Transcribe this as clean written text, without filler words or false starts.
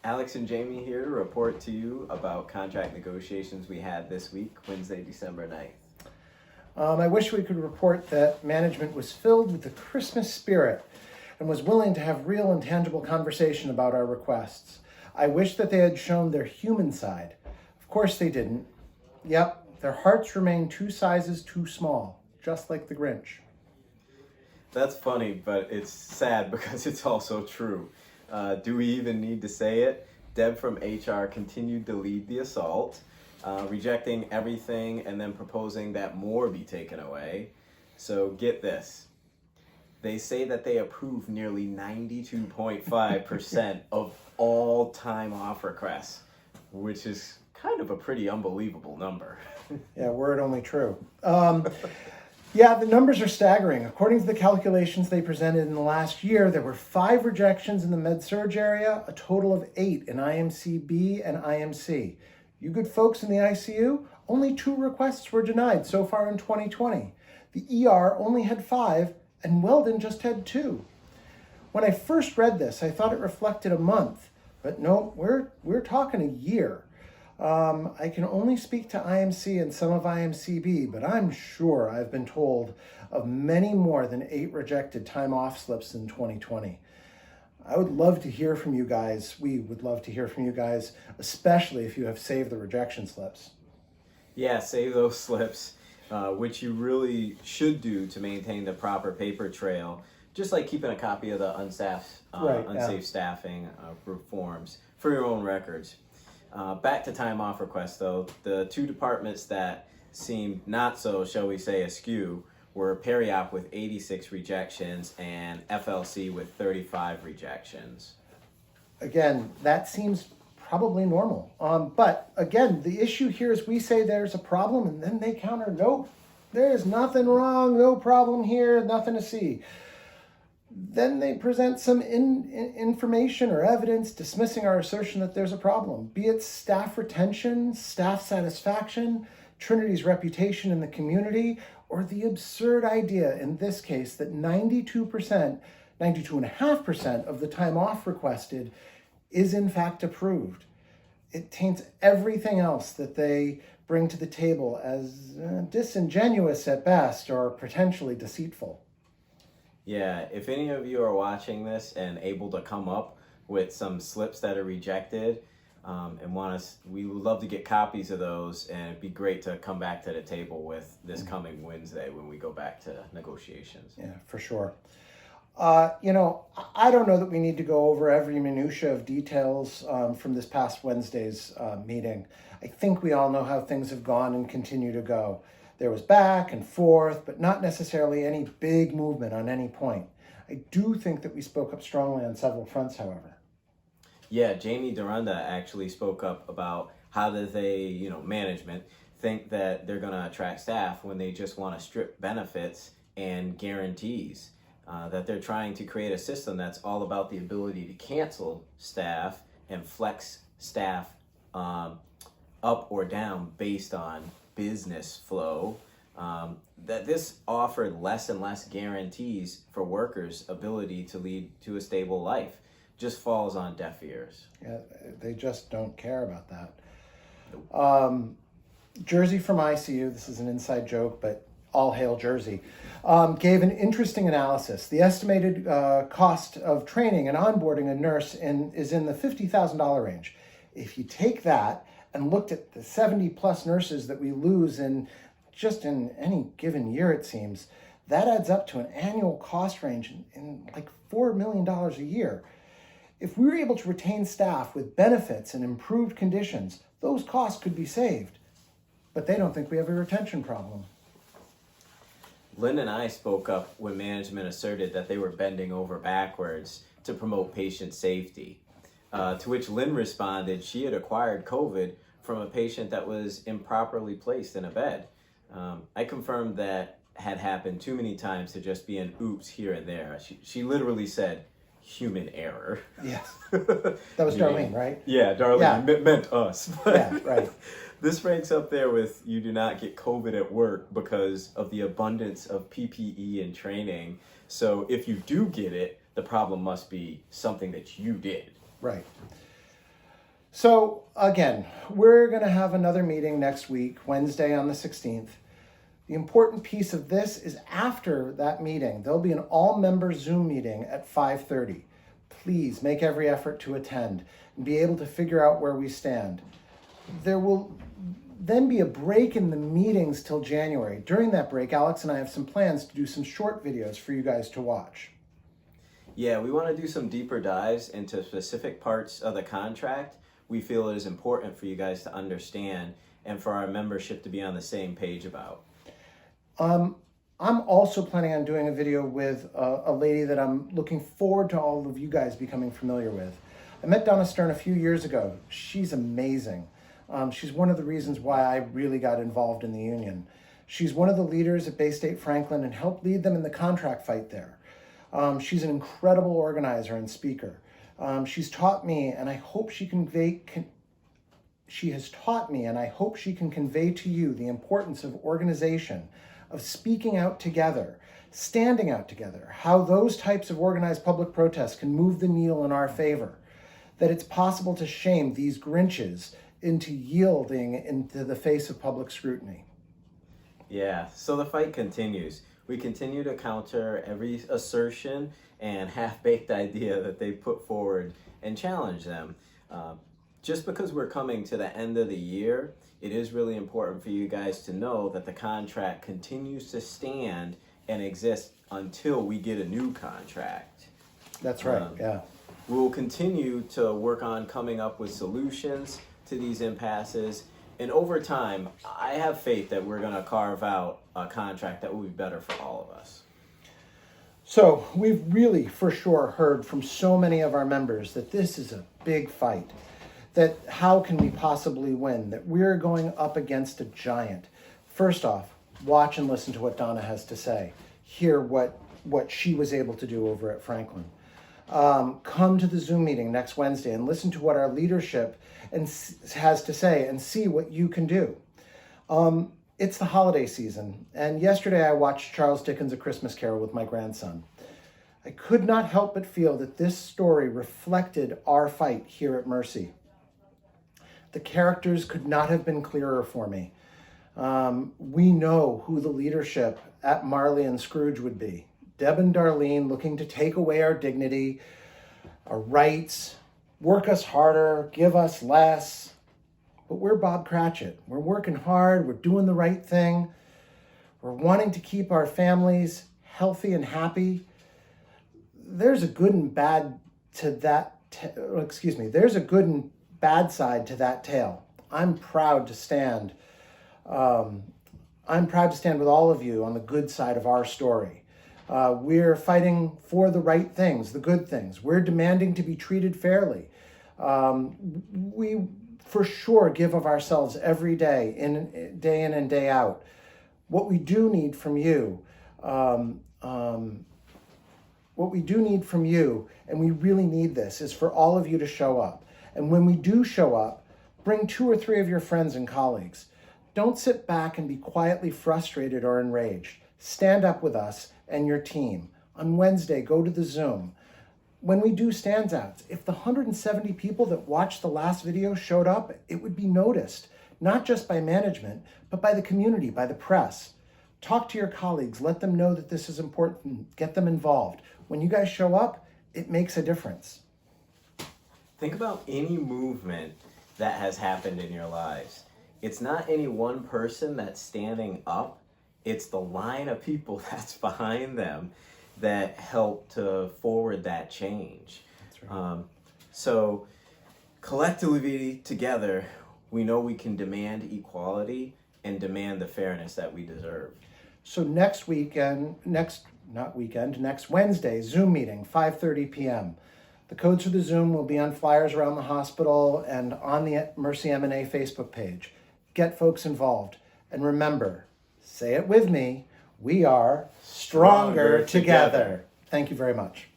Alex and Jamie here to report to you about contract negotiations we had this week, Wednesday, December 9th. I wish we could report that management was filled with the Christmas spirit and was willing to have real and tangible conversation about our requests. I wish that they had shown their human side. Of course they didn't. Yep, their hearts remain 2 sizes too small, just like the Grinch. That's funny, but it's sad because it's also true. Do we even need to say it? Deb from HR continued to lead the assault, rejecting everything and then proposing that more be taken away. So get this. They say that they approve nearly 92.5% of all time off requests, which is kind of a pretty unbelievable number. Yeah, word only true. Yeah, the numbers are staggering. According to the calculations they presented in the last year, there were 5 rejections in the med-surg area, a total of 8 in IMC-B and IMC. You good folks in the ICU? Only 2 requests were denied so far in 2020. The ER only had 5, and Weldon just had 2. When I first read this, I thought it reflected a month, but no, we're talking a year. I can only speak to IMC and some of IMCB, but I'm sure I've been told of many more than 8 rejected time off slips in 2020. I would love to hear from you guys. We would love to hear from you guys, especially if you have saved the rejection slips. Yeah, save those slips, which you really should do to maintain the proper paper trail, just like keeping a copy of the unsafe staffing reforms for your own records. Back to time off requests, though. The 2 departments that seemed not so, shall we say, askew were Periop with 86 rejections and FLC with 35 rejections. Again, that seems probably normal. But again, the issue here is we say there's a problem and then they counter, nope, there's nothing wrong, no problem here, nothing to see. Then they present some information or evidence dismissing our assertion that there's a problem, be it staff retention, staff satisfaction, Trinity's reputation in the community, or the absurd idea in this case that 92.5% of the time off requested is in fact approved. It taints everything else that they bring to the table as disingenuous at best or potentially deceitful. Yeah, if any of you are watching this and able to come up with some slips that are rejected and want us, we would love to get copies of those, and it'd be great to come back to the table with this coming Wednesday when we go back to negotiations. Yeah, for sure. I don't know that we need to go over every minutia of details from this past Wednesday's meeting. I think we all know how things have gone and continue to go. There was back and forth, but not necessarily any big movement on any point. I do think that we spoke up strongly on several fronts, however. Yeah, Jamie Duranda actually spoke up about how do they, management, think that they're going to attract staff when they just want to strip benefits and guarantees. That they're trying to create a system that's all about the ability to cancel staff and flex staff up or down based on business flow, that this offered less and less guarantees for workers' ability to lead to a stable life. Just falls on deaf ears. Yeah, they just don't care about that. Nope. Jersey from ICU, this is an inside joke, but all hail Jersey, gave an interesting analysis. The estimated cost of training and onboarding a nurse is in the $50,000 range. If you take that and looked at the 70 plus nurses that we lose in just in any given year, it seems, that adds up to an annual cost range in like $4 million a year. If we were able to retain staff with benefits and improved conditions, those costs could be saved. But they don't think we have a retention problem. Lynn and I spoke up when management asserted that they were bending over backwards to promote patient safety. To which Lynn responded she had acquired COVID from a patient that was improperly placed in a bed. I confirmed that had happened too many times to just be an oops here and there. She literally said, human error. Yes. That was Darlene, right? Yeah, Darlene. Yeah. Meant us. Yeah, right. This ranks up there with you do not get COVID at work because of the abundance of PPE and training. So if you do get it, the problem must be something that you did. Right. So again, we're going to have another meeting next week, Wednesday on the 16th. The important piece of this is after that meeting, there'll be an all-member Zoom meeting at 5:30. Please make every effort to attend and be able to figure out where we stand. There will then be a break in the meetings till January. During that break, Alex and I have some plans to do some short videos for you guys to watch. Yeah, we want to do some deeper dives into specific parts of the contract we feel it is important for you guys to understand and for our membership to be on the same page about. I'm also planning on doing a video with a lady that I'm looking forward to all of you guys becoming familiar with. I met Donna Stern a few years ago. She's amazing. She's one of the reasons why I really got involved in the union. She's one of the leaders at Bay State Franklin and helped lead them in the contract fight there. She's an incredible organizer and speaker. She's taught me, and I hope she has taught me, and I hope she can convey to you the importance of organization, of speaking out together, standing out together, how those types of organized public protests can move the needle in our favor, that it's possible to shame these Grinches into yielding into the face of public scrutiny. Yeah, so the fight continues. We continue to counter every assertion and half-baked idea that they put forward and challenge them. Just because we're coming to the end of the year, it is really important for you guys to know that the contract continues to stand and exist until we get a new contract. That's right, yeah. We'll continue to work on coming up with solutions to these impasses. And over time, I have faith that we're going to carve out a contract that will be better for all of us. So we've really, for sure, heard from so many of our members that this is a big fight, that how can we possibly win, that we're going up against a giant. First off, watch and listen to what Donna has to say. Hear what she was able to do over at Franklin. Come to the Zoom meeting next Wednesday and listen to what our leadership has to say and see what you can do. It's the holiday season, and yesterday I watched Charles Dickens' A Christmas Carol with my grandson. I could not help but feel that this story reflected our fight here at Mercy. The characters could not have been clearer for me. We know who the leadership at Marley and Scrooge would be. Deb and Darlene looking to take away our dignity, our rights, work us harder, give us less. But we're Bob Cratchit. We're working hard. We're doing the right thing. We're wanting to keep our families healthy and happy. There's a good and bad to that. There's a good and bad side to that tale. I'm proud to stand. I'm proud to stand with all of you on the good side of our story. We're fighting for the right things, the good things. We're demanding to be treated fairly. We for sure give of ourselves every day in and day out. What we do need from you, and we really need this, is for all of you to show up. And when we do show up, bring 2 or 3 of your friends and colleagues. Don't sit back and be quietly frustrated or enraged. Stand up with us and your team. On Wednesday, go to the Zoom. When we do standouts, if the 170 people that watched the last video showed up, it would be noticed, not just by management, but by the community, by the press. Talk to your colleagues, let them know that this is important, get them involved. When you guys show up, it makes a difference. Think about any movement that has happened in your lives. It's not any one person that's standing up, it's the line of people that's behind them that help to forward that change. That's right. So collectively together, we know we can demand equality and demand the fairness that we deserve. So next Wednesday, Zoom meeting, 5:30 p.m. The codes for the Zoom will be on flyers around the hospital and on the Mercy M&A Facebook page. Get folks involved. And remember, say it with me, we are stronger together. Thank you very much.